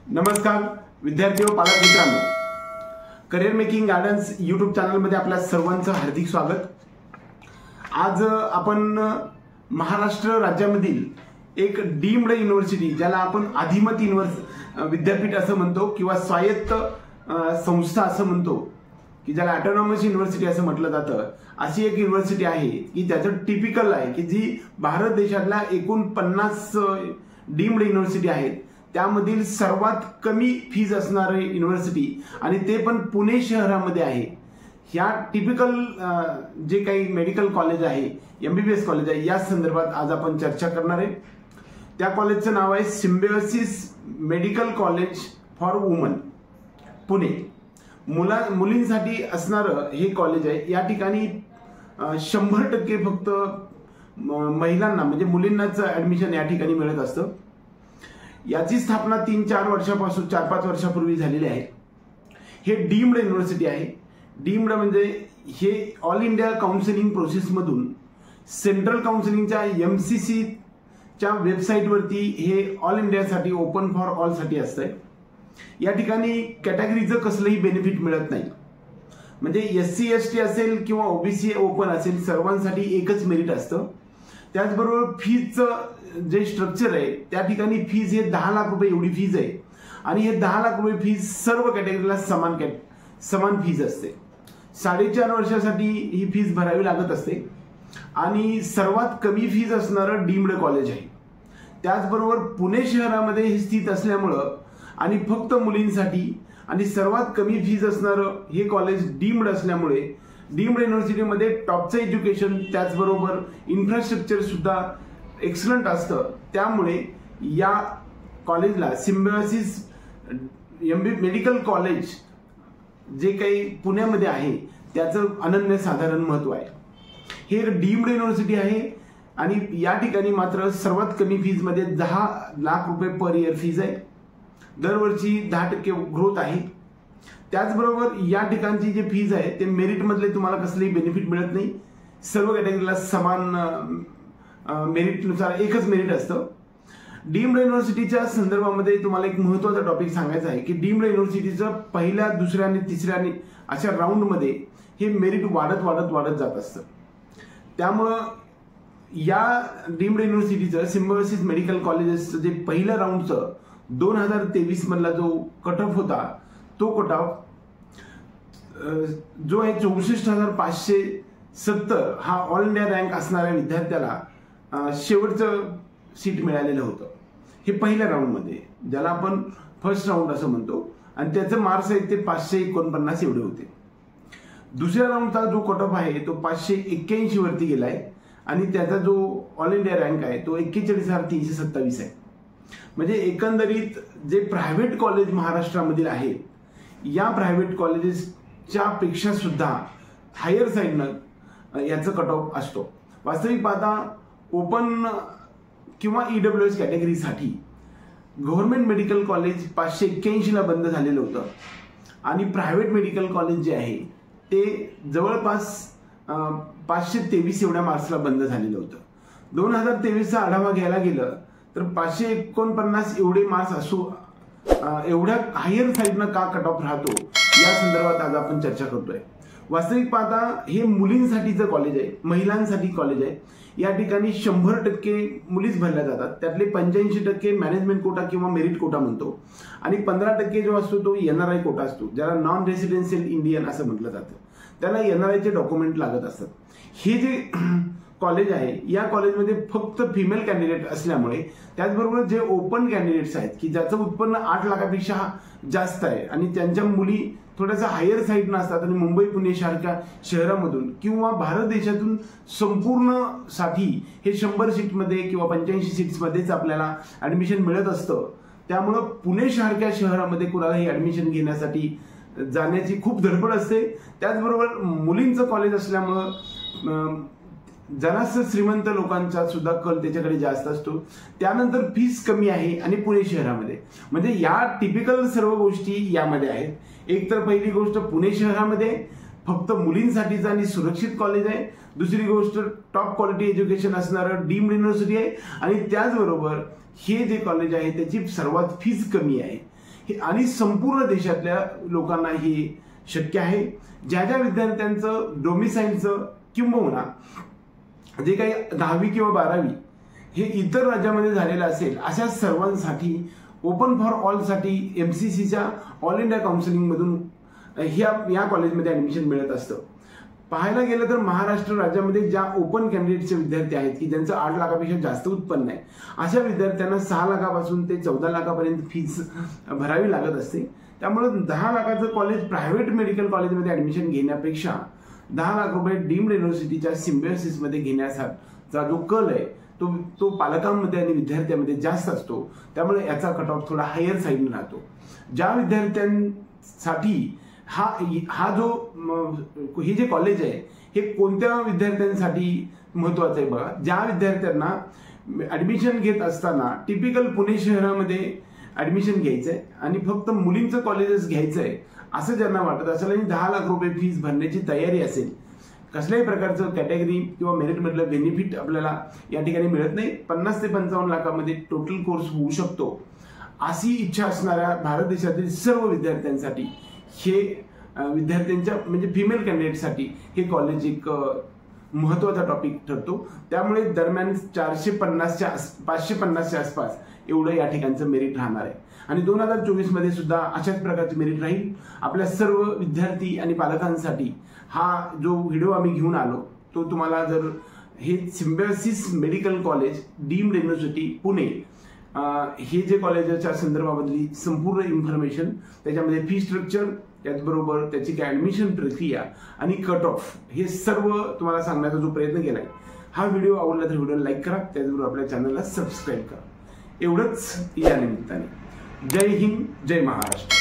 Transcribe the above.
नमस्कार विद्यार्थी व पालक मित्रांनो, करिअर मेकिंग गार्डन्स यूट्यूब चॅनलमध्ये आपल्या सर्वांचं हार्दिक स्वागत। आज आपण महाराष्ट्र राज्यामधील एक डीम्ड युनिव्हर्सिटी, ज्याला आपण अधिमत विद्यापीठ असं म्हणतो किंवा स्वायत्त संस्था असं म्हणतो, की ज्याला ऑटोनॉमस युनिव्हर्सिटी असं म्हटलं जातं, अशी एक युनिव्हर्सिटी आहे की त्याचं टिपिकल आहे की जी भारत देशातल्या एकूण 50 डीम्ड युनिव्हर्सिटी आहेत त्यामधील सर्वात कमी फीज असणारी युनिव्हर्सिटी, आणि ते पण पुणे शहरामध्ये आहे। ह्या टिपिकल जे काही मेडिकल कॉलेज आहे, MBBS कॉलेज आहे, या संदर्भात आज आपण चर्चा करणार आहे। त्या कॉलेजचं नाव आहे symbiosis medical college for woman Pune. मुलींसाठी असणारं हे कॉलेज आहे। या ठिकाणी 100% फक्त महिलांना म्हणजे मुलींनाच ऍडमिशन या ठिकाणी मिळत असतं। याची स्थापना 3-4 वर्षापासून 4-5 वर्षापूर्वी झालेली आहे। हे डीम्ड युनिव्हर्सिटी आहे। डीम्ड म्हणजे हे ऑल इंडिया काउन्सिलिंग प्रोसेस मधून सेंट्रल काउन्सिलिंगच्या MCC च्या वेबसाईटवरती हे ऑल इंडियासाठी ओपन फॉर ऑल साठी असतंय। या ठिकाणी कॅटेगरीचं कसलंही बेनिफिट मिळत नाही, म्हणजे SC ST असेल किंवा OBC ओपन असेल, सर्वांसाठी एकच मेरिट असतं। त्याचबरोबर फीजचं जे स्ट्रक्चर आहे त्या ठिकाणी फीज हे 10 लाख रुपये एवढी फीज आहे, आणि हे 10 लाख रुपये फीज सर्व कॅटेगरीला समान फीज असते। 4.5 वर्षासाठी ही फीज भरावी लागत असते, आणि सर्वात कमी फीज असणारं डीम्ड कॉलेज आहे। त्याचबरोबर पुणे शहरामध्ये हे स्थित असल्यामुळं आणि फक्त मुलींसाठी आणि सर्वात कमी फीज असणारं हे कॉलेज डीम्ड असल्यामुळे डीम्ड युनिव्हर्सिटीमध्ये टॉपचं एज्युकेशन, त्याचबरोबर इन्फ्रास्ट्रक्चर सुद्धा एक्सलंट असतं। त्यामुळे या कॉलेजला सिम्बायोसिस मेडिकल कॉलेज जे काही पुण्यामध्ये आहे त्याचं अनन्यसाधारण महत्त्व आहे। हे एक डीम्ड युनिव्हर्सिटी आहे, आणि या ठिकाणी मात्र सर्वात कमी फीज मध्ये 10 लाख रुपये पर इयर फीज आहे। दरवर्षी 10% ग्रोथ आहे। त्याचबरोबर या ठिकाणची जी फीज आहे ते मेरिट मधले तुम्हाला कसलेही बेनिफिट मिळत नाही। सर्व कॅटेगरीला समान मेरिटनुसार एकच मेरिट असतं। डीम्ड युनिव्हर्सिटीच्या संदर्भामध्ये तुम्हाला एक महत्त्वाचा टॉपिक सांगायचा आहे की डीम्ड युनिव्हर्सिटीचं पहिल्या, दुसऱ्या आणि तिसऱ्या अशा राऊंडमध्ये हे मेरिट वाढत जात असतं। त्यामुळं या डीम्ड युनिव्हर्सिटीचं सिम्बायोसिस मेडिकल कॉलेजेसचं जे पहिल्या राऊंडचं 2023 मधला जो कट ऑफ होता, तो कट ऑफ जो आहे 64,570 हा ऑल इंडिया रँक असणाऱ्या विद्यार्थ्याला शेवटचं सीट मिळालेलं होतं। हे पहिल्या राऊंडमध्ये, ज्याला आपण फर्स्ट राऊंड असं म्हणतो, आणि त्याचं मार्क्स आहे ते 549 एवढे होते। दुसऱ्या राऊंडचा जो कट ऑफ आहे तो 581 वरती गेलाय, आणि त्याचा जो ऑल इंडिया रँक आहे तो 41,327 आहे। म्हणजे एकंदरीत जे प्रायव्हेट कॉलेज महाराष्ट्रामधील आहेत, या प्रायव्हेट कॉलेजेसच्या पेक्षा सुद्धा हायर साईडनं याचं कट ऑफ असतो। वास्तविक पाहता ओपन किंवा EWS कॅटेगरीसाठी गव्हर्नमेंट मेडिकल कॉलेज 581 ला बंद झालेलं होतं, आणि प्रायव्हेट मेडिकल कॉलेज जे आहे ते जवळपास 523 एवढ्या मार्क्सला बंद झालेलं होतं। 2023चा आढावा घ्यायला गेलं तर 549 एवढे मार्क्स असू एवढ्या हायर साईडनं का कट ऑफ राहतो, या संदर्भात आज आपण चर्चा करतोय। वास्तविक पाहता हे मुलींसाठीचं कॉलेज आहे, महिलांसाठी कॉलेज आहे। या ठिकाणी 100% मुलीच भरल्या जातात, त्यातले 85% मॅनेजमेंट कोटा किंवा मेरिट कोटा म्हणतो, आणि 15% जो असतो तो NRI कोटा असतो, ज्याला नॉन रेसिडेन्शियल इंडियन असं म्हटलं जातं। त्याला NRI चे डॉक्युमेंट लागत असतात। हे जे कॉलेज आहे या कॉलेजमध्ये फक्त फिमेल कॅन्डिडेट असल्यामुळे, त्याचबरोबर जे ओपन कॅन्डिडेट्स आहेत की ज्याचं उत्पन्न 8 लाखापेक्षा जास्त आहे आणि त्यांच्या मुली थोड्याशा हायर साईडनं असतात, आणि मुंबई पुणे सारख्या शहरामधून किंवा भारत देशातून संपूर्ण साठी हे 100 सीटमध्ये किंवा 85 सीट्समध्येच आपल्याला ऍडमिशन मिळत असतं। त्यामुळं पुणे सारख्या शहरामध्ये कुणालाही ऍडमिशन घेण्यासाठी जाण्याची खूप धडपड असते। त्याचबरोबर मुलींचं कॉलेज असल्यामुळं जरासं श्रीमंत लोकांचा सुद्धा कल त्याच्याकडे जास्त असतो। त्यानंतर फीस कमी आहे, आणि पुणे शहरामध्ये म्हणजे या टिपिकल सर्व गोष्टी यामध्ये आहेत। एक तर पहिली गोष्ट पुणे शहरामध्ये फक्त मुलींसाठीचं आणि सुरक्षित कॉलेज आहे। दुसरी गोष्ट टॉप क्वालिटी एज्युकेशन असणारं डीम्ड युनिव्हर्सिटी आहे, आणि त्याचबरोबर हे जे कॉलेज आहे त्याची सर्वात फीज कमी आहे। आणि संपूर्ण देशातल्या लोकांना हे शक्य आहे. ज्या ज्या विद्यार्थ्यांचं डोमिसाईलचं किंबहुना जे काही 10वी किंवा 12वी हे इतर राज्यामध्ये झालेलं असेल अशा सर्वांसाठी ओपन फॉर ऑल साठी MCCच्या ऑल इंडिया काउन्सिलिंगमधून या कॉलेजमध्ये ऍडमिशन मिळत असतं. पाहायला गेलं तर महाराष्ट्र राज्यामध्ये ज्या ओपन कॅन्डिडेटचे विद्यार्थी आहेत की ज्यांचं 8 लाखापेक्षा जास्त उत्पन्न आहे अशा विद्यार्थ्यांना 6 लाखापासून ते 14 लाखापर्यंत फीस भरावी लागत असते. त्यामुळे 10 लाखाचं कॉलेज प्रायव्हेट मेडिकल कॉलेजमध्ये ऍडमिशन घेण्यापेक्षा 10 लाख रुपये डीम्ड युनिव्हर्सिटीच्या सिम्बायोसिसमध्ये घेण्याचा जो कल आहे तो पालकांमध्ये आणि विद्यार्थ्यांमध्ये जास्त असतो. त्यामुळे याचा कट ऑफ थोडा हायर साईडने राहतो. ज्या विद्यार्थ्यांसाठी हा जो हे जे कॉलेज आहे हे कोणत्या विद्यार्थ्यांसाठी महत्वाचं आहे बघा. ज्या विद्यार्थ्यांना ऍडमिशन घेत असताना टिपिकल पुणे शहरामध्ये ऍडमिशन घ्यायचंय आणि फक्त मुलींचं कॉलेजेस घ्यायचंय असं ज्यांना वाटत असेल आणि 10 लाख रुपये फीस भरण्याची तयारी असेल, कसल्याही प्रकारचं कॅटेगरी किंवा मेरिटमधलं बेनिफिट आपल्याला या ठिकाणी मिळत नाही, 50 ते 55 लाखामध्ये टोटल कोर्स होऊ शकतो अशी इच्छा असणाऱ्या भारत देशातील सर्व विद्यार्थ्यांसाठी हे विद्यार्थ्यांच्या म्हणजे फिमेल कॅन्डिडेटसाठी हे कॉलेज एक महत्वाचा टॉपिक ठरतो. त्यामुळे दरम्यान 550च्या आसपास एवढं या ठिकाणचं मेरिट राहणार आहे आणि 2024 मध्ये सुद्धा अशाच प्रकारचे मेरिट राहील. आपल्या सर्व विद्यार्थी आणि पालकांसाठी हा जो व्हिडिओ आम्ही घेऊन आलो तो तुम्हाला जर हे symbiosis medical college deemed university Pune हे जे कॉलेजच्या संदर्भामधली संपूर्ण इन्फॉर्मेशन, त्याच्यामध्ये फी स्ट्रक्चर, त्याचबरोबर त्याची काय ऍडमिशन प्रक्रिया आणि कट ऑफ हे सर्व तुम्हाला सांगण्याचा जो प्रयत्न केलाय. हा व्हिडिओ आवडला तर व्हिडिओ लाईक करा, त्याचबरोबर आपल्या चॅनलला सबस्क्राईब करा. एवढंच या निमित्ताने. जय हिंद, जय महाराष्ट्र.